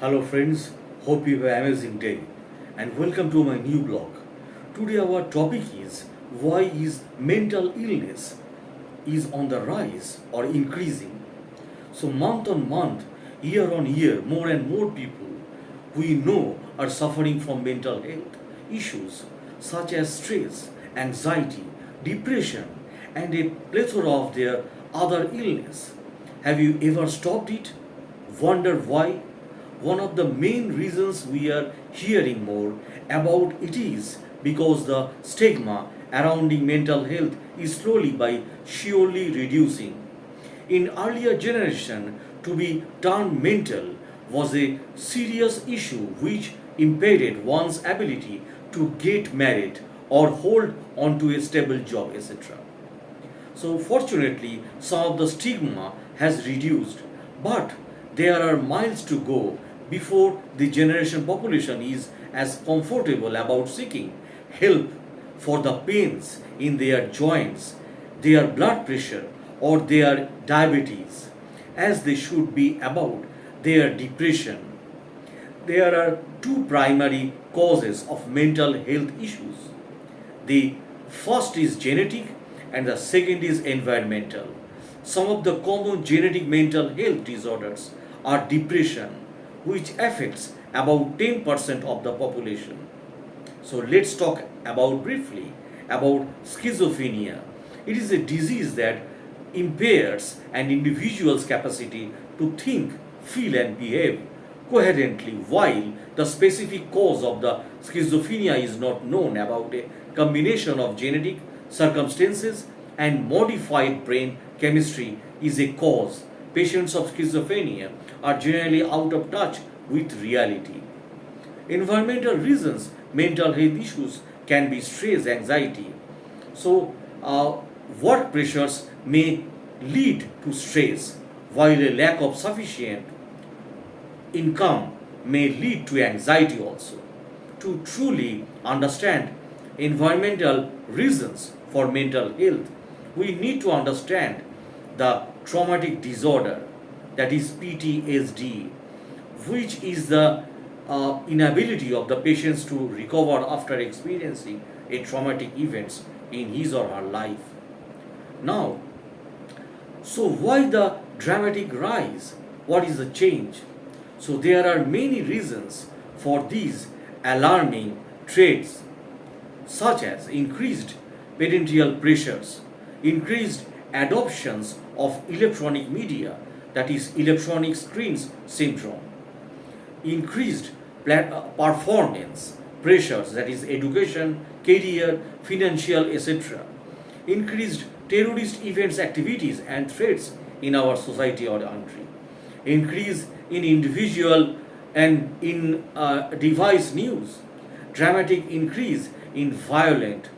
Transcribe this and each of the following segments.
Hello friends, hope you have an amazing day and welcome to my new blog. Today our topic is why is mental illness is on the rise or increasing. So month on month, year on year, more and more people we know are suffering from mental health issues such as stress, anxiety, depression and a plethora of their other illness. Have you ever stopped it? Wonder why? One of the main reasons we are hearing more about it is because the stigma surrounding mental health is slowly by surely reducing. In earlier generation, to be termed mental was a serious issue which impeded one's ability to get married or hold on to a stable job, etc. So fortunately, some of the stigma has reduced, but there are miles to go before the generation population is as comfortable about seeking help for the pains in their joints, their blood pressure, or their diabetes, as they should be about their depression. There are two primary causes of mental health issues. The first is genetic and the second is environmental. Some of the common genetic mental health disorders are depression, which affects about 10% of the population. So let's talk about briefly about schizophrenia. It is a disease that impairs an individual's capacity to think, feel and behave coherently while the specific cause of the schizophrenia is not known. About a combination of genetic circumstances and modified brain chemistry is a cause. Patients of schizophrenia are generally out of touch with reality. Environmental reasons, mental health issues can be stress, anxiety. So, work pressures may lead to stress, while a lack of sufficient income may lead to anxiety also. To truly understand environmental reasons for mental health, we need to understand the traumatic disorder, that is PTSD, which is the inability of the patients to recover after experiencing a traumatic events in his or her life. Now, so why the dramatic rise? What is the change? So there are many reasons for these alarming traits, such as increased parental pressures, increased adoptions of electronic media, that is electronic screens syndrome, increased performance pressures, that is education, career, financial, etc., increased terrorist events, activities and threats in our society or country, increase in individual and in device news, dramatic increase in violent,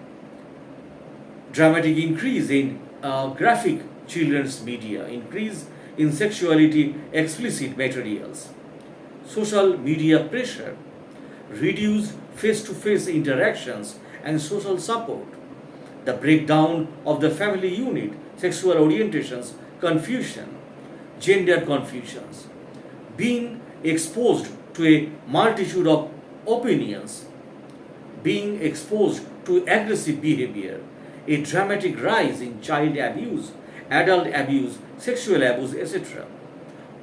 dramatic increase in graphic children's media, increase in sexuality explicit materials, social media pressure, reduced face-to-face interactions and social support, the breakdown of the family unit, sexual orientations, confusion, gender confusions, being exposed to a multitude of opinions, being exposed to aggressive behavior, a dramatic rise in child abuse, adult abuse, sexual abuse, etc.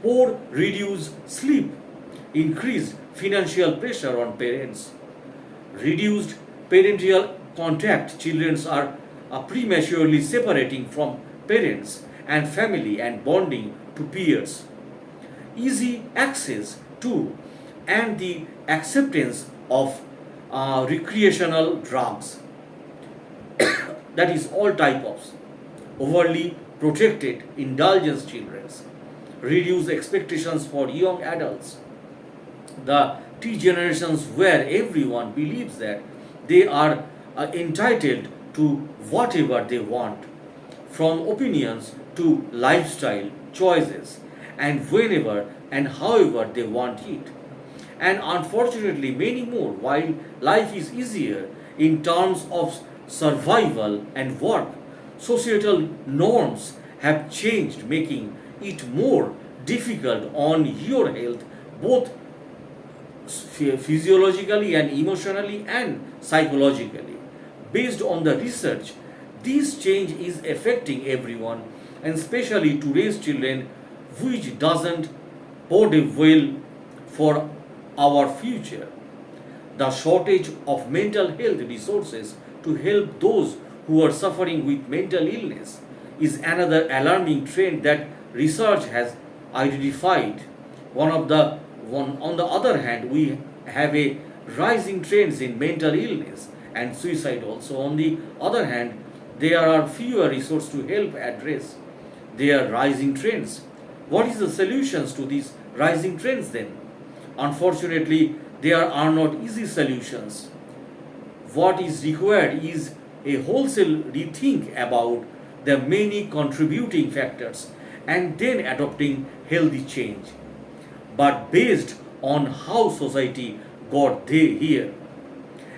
Poor reduced sleep, increased financial pressure on parents, reduced parental contact, children are prematurely separating from parents and family and bonding to peers, easy access to and the acceptance of recreational drugs, that is all type of overly protected indulgence children, reduce expectations for young adults, the T generations where everyone believes that they are entitled to whatever they want, from opinions to lifestyle choices, and whenever and however they want it. And unfortunately, many more, while life is easier in terms of survival and work, societal norms have changed, making it more difficult on your health, both physiologically and emotionally and psychologically. Based on the research, this change is affecting everyone and especially today's children, which doesn't bode well for our future. The shortage of mental health resources to help those who are suffering with mental illness is another alarming trend that research has identified. On the other hand, we have a rising trends in mental illness and suicide also. On the other hand, there are fewer resources to help address their rising trends. What is the solutions to these rising trends then? Unfortunately, there are not easy solutions. What is required is a wholesale rethink about the many contributing factors and then adopting healthy change. But based on how society got here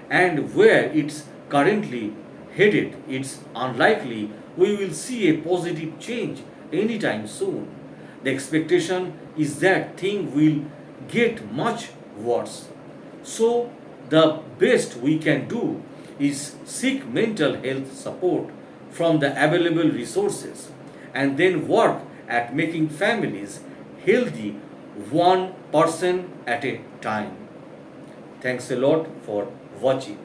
and where it's currently headed, it's unlikely we will see a positive change anytime soon. The expectation is that things will get much worse. So, the best we can do is seek mental health support from the available resources and then work at making families healthy one person at a time. Thanks a lot for watching.